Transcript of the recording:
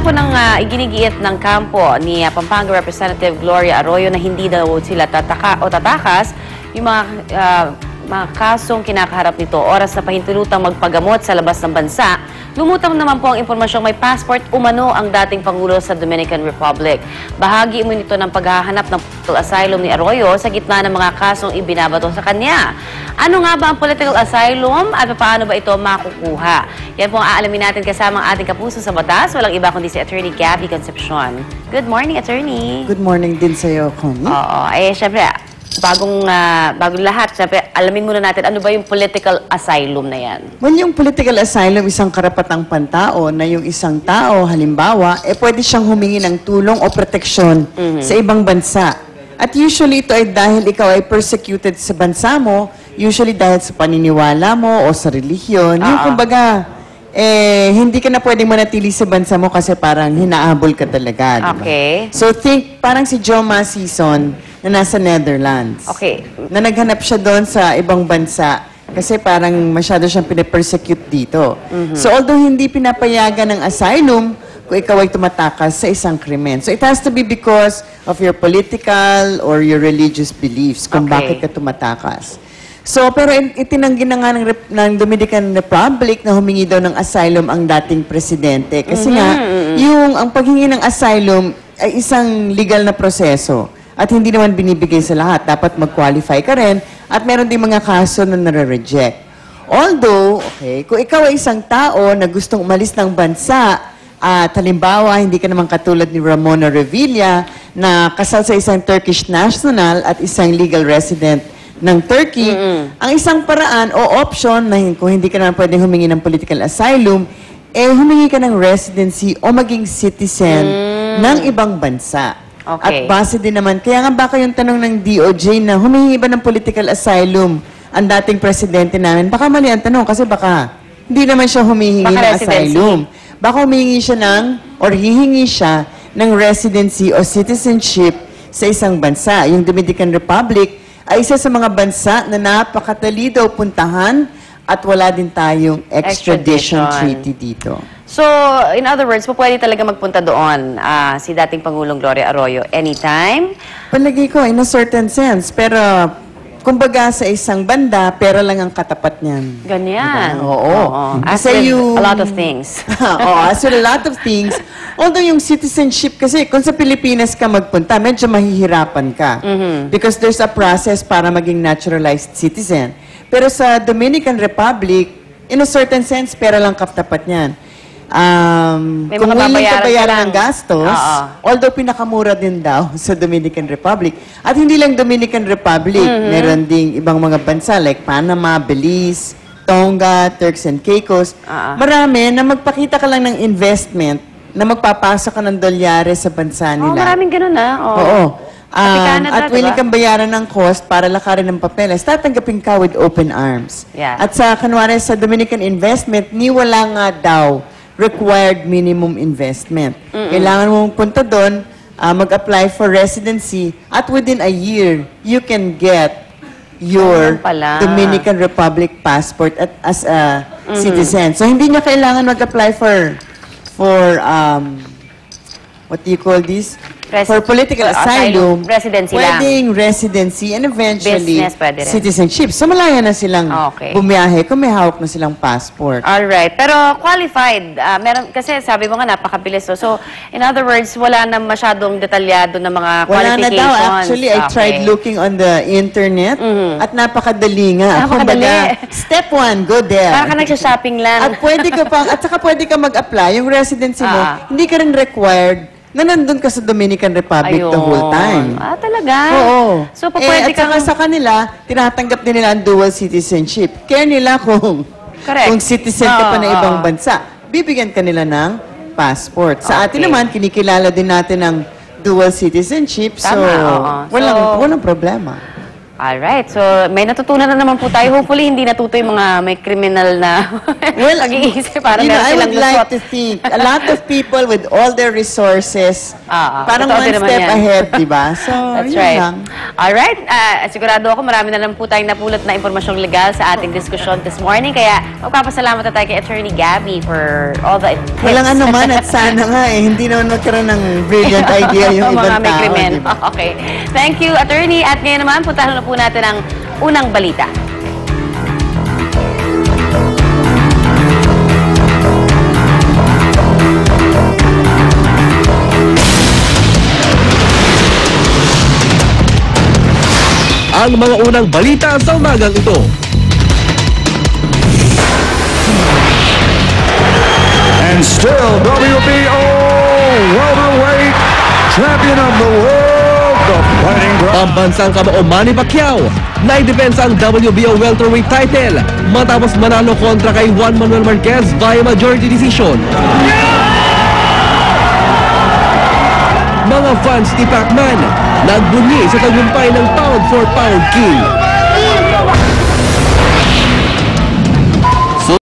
po ng iginigiit ng kampo ni Pampanga Representative Gloria Arroyo na hindi daw sila tatakas yung mga kasong kinakaharap nito. Oras na pahintulutang magpagamot sa labas ng bansa. Lumutang naman po ang impormasyong may passport umano ang dating Pangulo sa Dominican Republic. Bahagi mo nito ng paghahanap ng political asylum ni Arroyo sa gitna ng mga kasong ibinabato sa kanya. Ano nga ba ang political asylum at paano ba ito makukuha? Yan po ang aalamin natin kasama ang ating kapuso sa batas. Walang iba kundi si Attorney Gabby Concepcion. Good morning, Attorney. Good morning din sa iyo, Connie. Oo. Syempre, bagong lahat, syempre, alamin muna natin, ano ba yung political asylum na yan? Well, yung political asylum, isang karapatang pantao na yung isang tao, halimbawa, pwede siyang humingi ng tulong o proteksyon sa ibang bansa. At usually, ito ay dahil ikaw ay persecuted sa bansa mo, usually dahil sa paniniwala mo o sa relihiyon. Yung kumbaga, hindi ka na pwedeng manatili sa bansa mo kasi parang hinaabol ka talaga. Diba? Okay. So think, parang si Joma Sison na nasa Netherlands. Okay. Na naghanap siya doon sa ibang bansa kasi parang masyado siyang pinapersecute dito. So although hindi pinapayagan ng asylum kung ikaw ay tumatakas sa isang krimen. So it has to be because of your political or your religious beliefs kung bakit ka tumatakas. So, pero itinanggi na nga ng Dominican Republic na humingi daw ng asylum ang dating presidente. Kasi nga, ang paghingi ng asylum ay isang legal na proseso. At hindi naman binibigay sa lahat. Dapat mag-qualify ka rin. At meron din mga kaso na nare-reject. Although, kung ikaw ay isang tao na gustong umalis ng bansa, at halimbawa, hindi ka naman katulad ni Ramona Revilla na kasal sa isang Turkish national at isang legal resident ng Turkey, ang isang paraan o option na kung hindi ka naman pwedeng humingi ng political asylum, humingi ka ng residency o maging citizen ng ibang bansa. Okay. At base din naman, kaya nga baka yung tanong ng DOJ na humingi ba ng political asylum ang dating presidente namin, baka mali ang tanong kasi baka hindi naman siya humihingi ng asylum. Baka humingi siya or hihingi siya ng residency o citizenship sa isang bansa. Yung Dominican Republic ay isa sa mga bansa na napakadali daw puntahan at wala din tayong extradition treaty dito. So, in other words, pwede talaga magpunta doon si dating Pangulong Gloria Arroyo anytime? Palagi ko, in a certain sense. Pero, kumbaga sa isang banda, pera lang ang katapat niyan. Ganyan. Diba? Oo. As with a lot of things. As with a lot of things. Although yung citizenship, kasi kung sa Pilipinas ka magpunta, medyo mahihirapan ka. Because there's a process para maging naturalized citizen. Pero sa Dominican Republic, in a certain sense, pera lang katapat niyan. Kung willing ka bayaran ng gastos, although pinakamura din daw sa Dominican Republic. At hindi lang Dominican Republic, meron ding ibang mga bansa like Panama, Belize, Tonga, Turks and Caicos. Marami na magpakita ka lang ng investment na magpapasok ka ng dolyares sa bansa nila. Maraming ganun Oo. At willing kang bayaran ng cost para lakarin ng papeles, tatanggapin ka with open arms. Yeah. At sa kanwari sa Dominican investment, wala nga daw required minimum investment. Kailangan mong punta doon, mag-apply for residency, at within a year, you can get your Dominican Republic passport as a citizen. So, hindi niya kailangan mag-apply for what do you call this? For political asylum, residency pwedeng residency and eventually business, pwede rin. Citizenship. So malaya na silang bumiyahe kung may hawak na silang passport. Alright. Pero qualified, meron, kasi sabi mo nga napakabilis. So, in other words, wala na masyadong detalyado na mga qualifications. Wala na daw. Actually, I tried looking on the internet at napakadali nga. Napakadali. Step 1, go there. Parang ka nagsha-shopping lang. At saka pwede ka mag-apply. Yung residency mo, hindi ka rin required na nandun ka sa Dominican Republic the whole time. Talaga? Oo. So, pwede at saka sa kanila, tinatanggap din nila ang dual citizenship. Kaya nila kung citizen ka pa na ibang bansa, bibigyan ka nila ng passport. Sa atin naman, kinikilala din natin ang dual citizenship. So, walang problema. Alright, so may natutunan na naman po tayo. Hopefully, hindi natuto yung mga may criminal na pag-iisip. Para you know, meron I silang would like lusot. to think, a lot of people with all their resources, parang totoo one din naman step yan. ahead, di ba? So, That's yun right. lang. Alright, sigurado ako marami na lang po tayong napulot na impormasyong legal sa ating diskusyon this morning. Kaya magpapasalamat na tayo kay Attorney Gabby for all the tips. Walang ano man at sana nga hindi naman magkaroon ng brilliant idea yung mga ibang may tao, krimen. di ba? Okay. Thank you, Attorney. At ngayon naman, puntahan na po natin ang unang balita. Ang mga unang balita sa umagang ito. And still, WBO welterweight champion of the world, the Fighting Ground. Pambansang kamao Manny Pacquiao na idepensa ang WBO welterweight title matapos manalo kontra kay Juan Manuel Marquez via majority decision. Mga fans ni Pacman nagbunyi sa tagumpay ng pound for pound king.